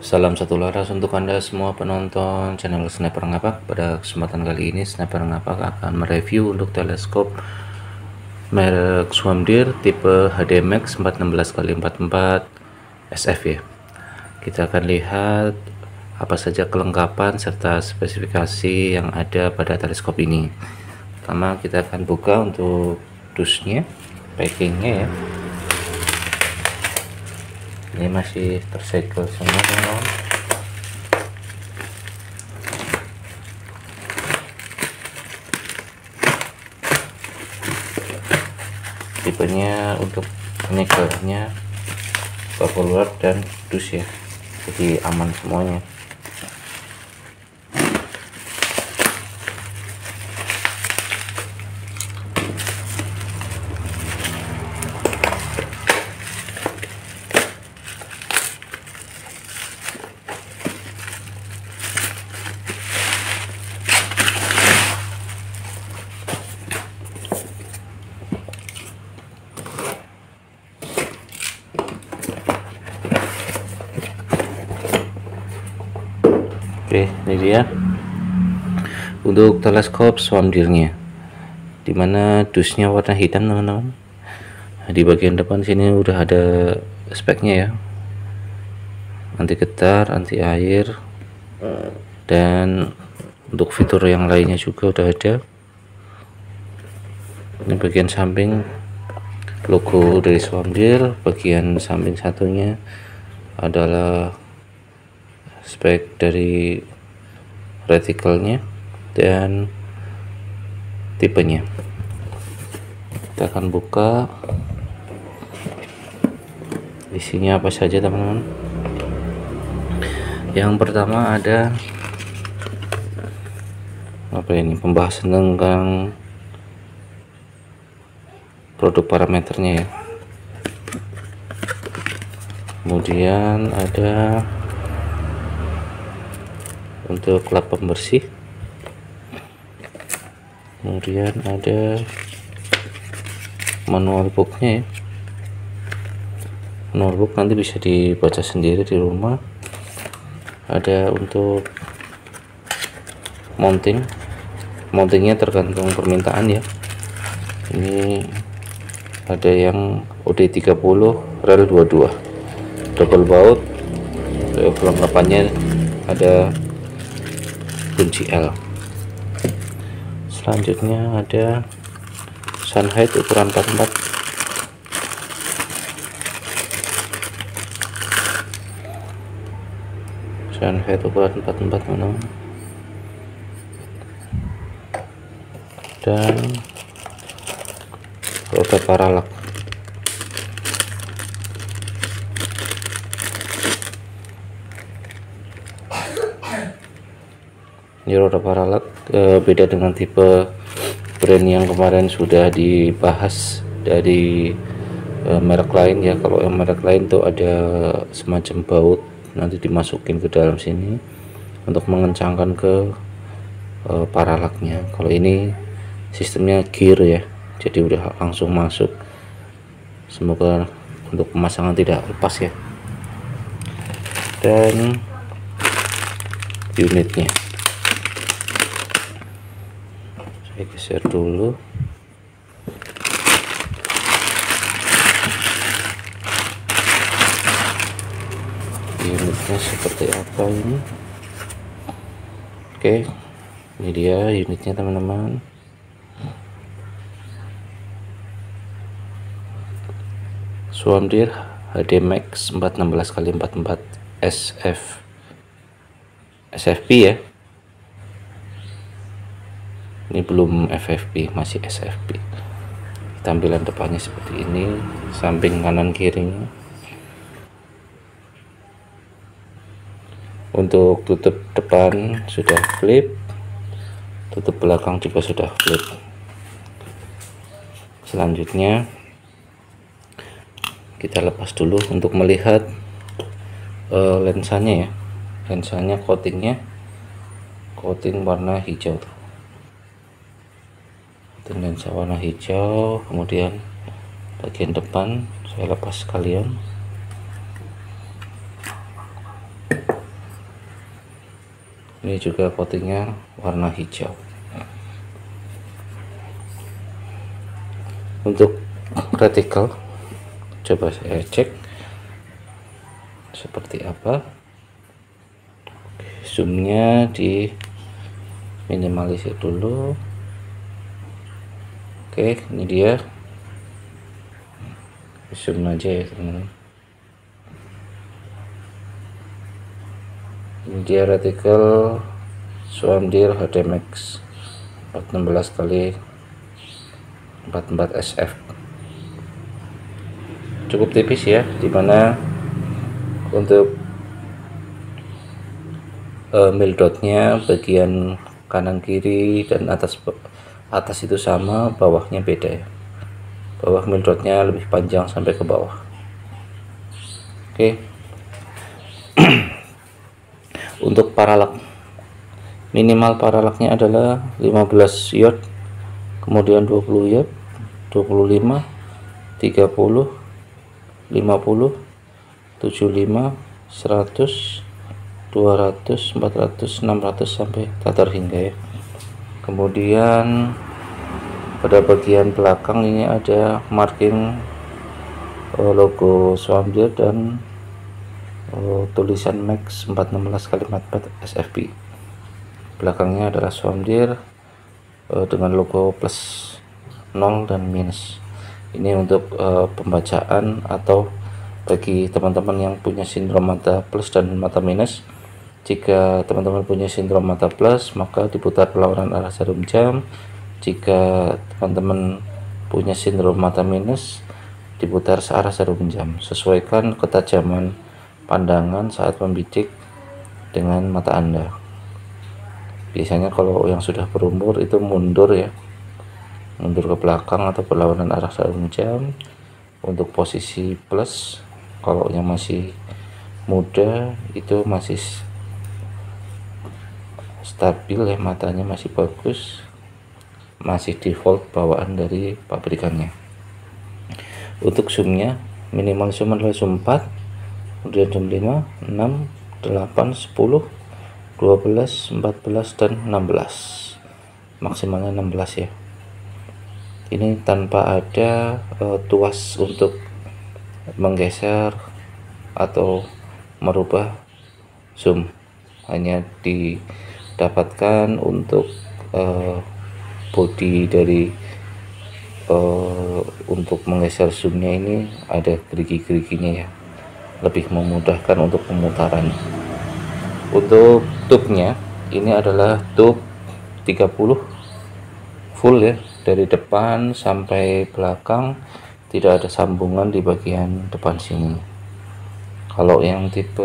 Salam satu laras untuk Anda semua penonton channel Sniper Ngapak. Pada kesempatan kali ini Sniper Ngapak akan mereview untuk teleskop merek Swamdeer tipe HDMax 416x44 SF ya. Kita akan lihat apa saja kelengkapan serta spesifikasi yang ada pada teleskop ini. Pertama kita akan buka untuk dusnya, packingnya ya. Ini masih tersegel semua teman-teman. Tipenya untuk penyegelannya bubble wrap dan dus ya, jadi aman semuanya. Oke, ini dia untuk teleskop Swamdeer-nya, dimana dusnya warna hitam teman-teman. Nah, di bagian depan sini udah ada speknya ya, anti getar, anti air, dan untuk fitur yang lainnya juga udah ada. Ini bagian samping logo dari Swamdeer, bagian samping satunya adalah spek dari retikelnya dan tipenya. Kita akan buka isinya apa saja teman-teman. Yang pertama ada apa ini, pembahasan tentang produk parameternya ya. Kemudian ada untuk lap pembersih, kemudian ada manual booknya ya. Manual book nanti bisa dibaca sendiri di rumah. Ada untuk mountingnya tergantung permintaan ya. Ini ada yang OD30 rel 22 double baut. Kelengkapannya ada kunci L. Selanjutnya ada sun height ukuran 44, sun height ukuran 44 teman-teman, dan roda paralak. Ini roda paralak beda dengan tipe brand yang kemarin sudah dibahas dari merek lain ya. Kalau yang merek lain tuh ada semacam baut nanti dimasukin ke dalam sini untuk mengencangkan ke paralaknya. Kalau ini sistemnya gear ya, jadi udah langsung masuk. Semoga untuk pemasangan tidak lepas ya. Dan unitnya saya geser dulu. Unitnya seperti apa ini? Oke, ini dia unitnya teman-teman. Swamdeer HDMax 416x44 SFP ya. Ini belum FFP, masih SFP. Tampilan depannya seperti ini, samping kanan kirinya. Untuk tutup depan sudah flip, tutup belakang juga sudah flip. Selanjutnya kita lepas dulu untuk melihat lensanya ya. Lensanya coating warna hijau, lensa warna hijau. Kemudian bagian depan saya lepas sekalian. Ini juga coatingnya warna hijau. Untuk reticle coba saya cek seperti apa. Zoomnya di minimalisir dulu. Oke, ini dia. Zoom aja ya teman-teman. Ini dia reticle Swamdeer HD Max 416 kali 44 SF. Cukup tipis ya, dimana untuk mil dotnya bagian kanan kiri dan atas itu sama, bawahnya beda ya. Bawah mil dotnya lebih panjang sampai ke bawah. Oke. Untuk paralak, minimal paralaknya adalah 15 yard, kemudian 20 yard, 25, 30, 50, 75, 100, 200, 400, 600 sampai tak terhingga ya. Kemudian pada bagian belakang ini ada marking logo Swamdeer dan tulisan Max 416 kali 44 SFP. Belakangnya adalah Swamdeer dengan logo plus 0 dan minus. Ini untuk pembacaan atau bagi teman-teman yang punya sindrom mata plus dan mata minus. Jika teman-teman punya sindrom mata plus, maka diputar perlawanan arah jarum jam. Jika teman-teman punya sindrom mata minus, diputar searah jarum jam. Sesuaikan ketajaman pandangan saat membidik dengan mata Anda. Biasanya kalau yang sudah berumur itu mundur ya, mundur ke belakang atau berlawanan arah jarum jam untuk posisi plus. Kalau yang masih muda itu masih stabil ya, matanya masih bagus, masih default bawaan dari pabrikannya. Untuk zoomnya minimal zoom adalah zoom 4, kemudian zoom 5, 6, 8, 10, 12, 14 dan 16, maksimalnya 16 ya. Ini tanpa ada tuas untuk menggeser atau merubah zoom, hanya didapatkan untuk body dari untuk menggeser zoomnya. Ini ada gerigi-geriginya ya, lebih memudahkan untuk pemutaran. Untuk tube-nya ini adalah tube 30 full ya, dari depan sampai belakang, tidak ada sambungan di bagian depan sini. Kalau yang tipe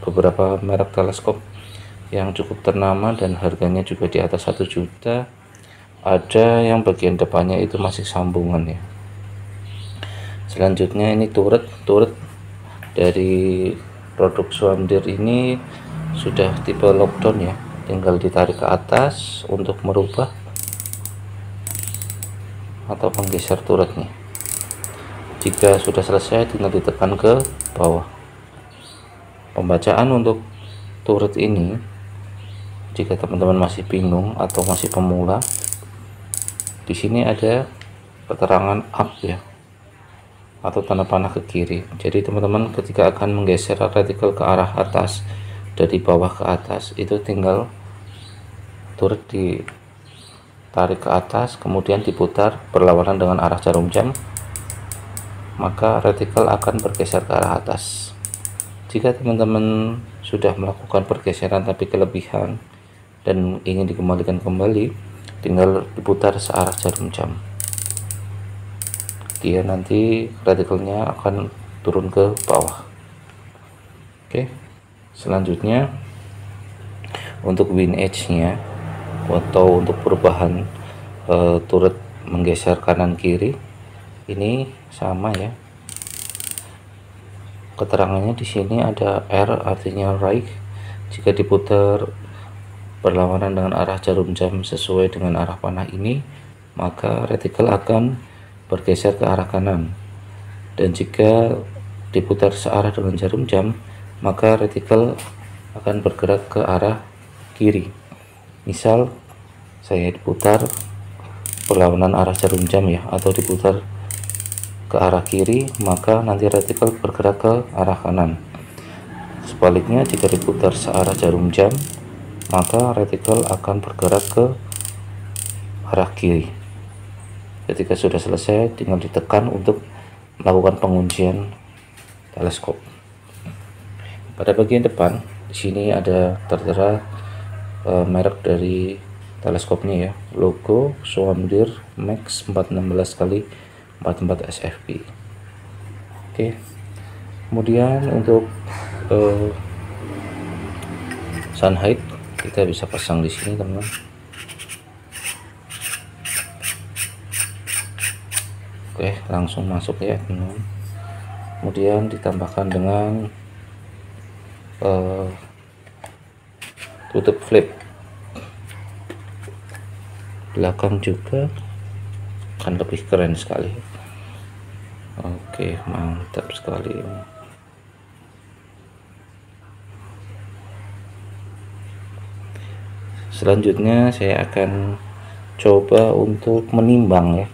beberapa merek teleskop yang cukup ternama dan harganya juga di atas 1 juta, ada yang bagian depannya itu masih sambungan ya. Selanjutnya ini turret dari produk Swamdeer ini sudah tipe lockdown ya, tinggal ditarik ke atas untuk merubah atau menggeser turretnya. Jika sudah selesai tinggal ditekan ke bawah. Pembacaan untuk turret ini, jika teman-teman masih bingung atau masih pemula, di sini ada keterangan up ya, atau tanda panah ke kiri. Jadi teman-teman ketika akan menggeser reticle ke arah atas dari bawah ke atas, itu tinggal turret ditarik ke atas, kemudian diputar berlawanan dengan arah jarum jam, maka reticle akan bergeser ke arah atas. Jika teman-teman sudah melakukan pergeseran tapi kelebihan dan ingin dikembalikan kembali, tinggal diputar searah jarum jam. Dia nanti reticle-nya akan turun ke bawah. Oke, selanjutnya untuk win edge-nya atau untuk perubahan turret menggeser kanan kiri, ini sama ya. Keterangannya di sini ada R, artinya right. Jika diputar berlawanan dengan arah jarum jam sesuai dengan arah panah ini, maka reticle akan bergeser ke arah kanan. Dan jika diputar searah dengan jarum jam, maka reticle akan bergerak ke arah kiri. Misal saya diputar berlawanan arah jarum jam ya, atau diputar ke arah kiri, maka nanti retikel bergerak ke arah kanan. Sebaliknya, jika diputar searah jarum jam, maka retikel akan bergerak ke arah kiri. Ketika sudah selesai, tinggal ditekan untuk melakukan penguncian teleskop. Pada bagian depan di sini ada tertera merek dari teleskopnya ya, logo Schwamm-Dir Max 416x44 SFP. Oke, kemudian untuk sun height kita bisa pasang di sini, teman-teman. Oke, langsung masuk ya, teman-teman. Kemudian ditambahkan dengan tutup flip belakang juga akan lebih keren sekali. Oke, mantap sekali. Selanjutnya saya akan coba untuk menimbang ya,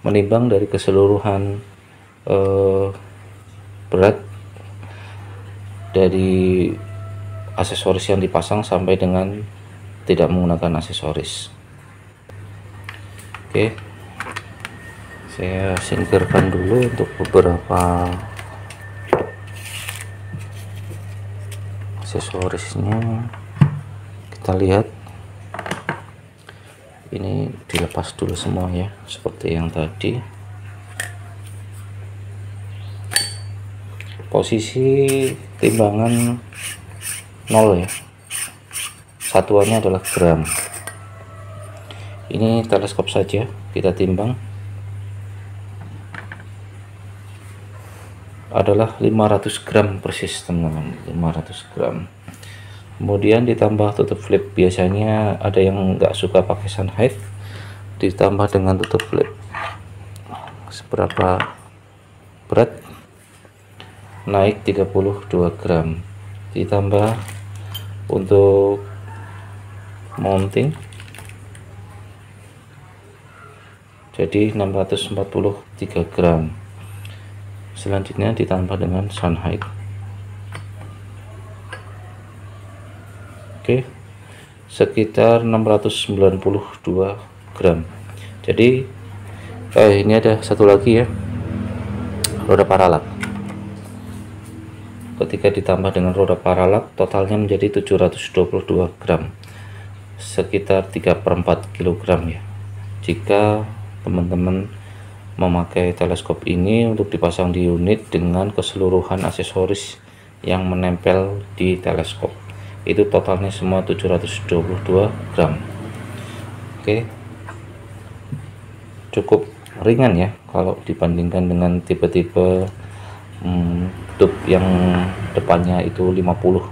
menimbang dari keseluruhan berat dari aksesoris yang dipasang sampai dengan tidak menggunakan aksesoris. Oke, saya singkirkan dulu untuk beberapa aksesorisnya. Kita lihat, ini dilepas dulu semua ya, seperti yang tadi. Posisi timbangan 0 ya, satuannya adalah gram. Ini teleskop saja kita timbang adalah 500 gram persis, teman-teman, 500 gram. Kemudian ditambah tutup flip, biasanya ada yang nggak suka pakai sun height, ditambah dengan tutup flip. Seberapa berat? Naik 32 gram. Ditambah untuk mounting jadi 643 gram. Selanjutnya ditambah dengan sun height. Oke, sekitar 692 gram. Jadi ini ada satu lagi ya, roda paralak. Ketika ditambah dengan roda paralak, totalnya menjadi 722 gram, sekitar 3/4 kg ya. Jika teman-teman memakai teleskop ini untuk dipasang di unit dengan keseluruhan aksesoris yang menempel di teleskop, itu totalnya semua 722 gram. Oke, cukup ringan ya kalau dibandingkan dengan tipe-tipe tube yang depannya itu 50.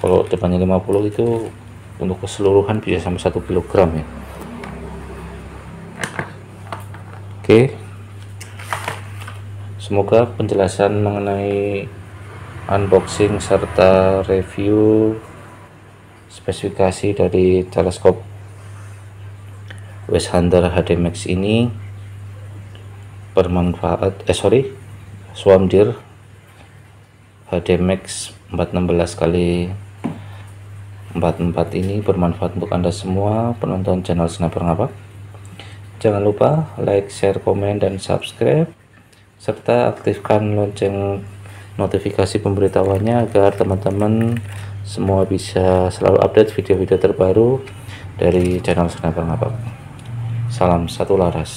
Kalau depannya 50 itu untuk keseluruhan bisa sampai 1 kg ya. Oke, semoga penjelasan mengenai unboxing serta review spesifikasi dari teleskop West Hunter HD Max ini bermanfaat. Schwamm-Dir HD Max 416x44 ini bermanfaat untuk Anda semua penonton channel Sniper Ngapak. Jangan lupa like, share, komen, dan subscribe, serta aktifkan lonceng notifikasi pemberitahuannya agar teman-teman semua bisa selalu update video-video terbaru dari channel Sniper Ngapak. Salam satu laras.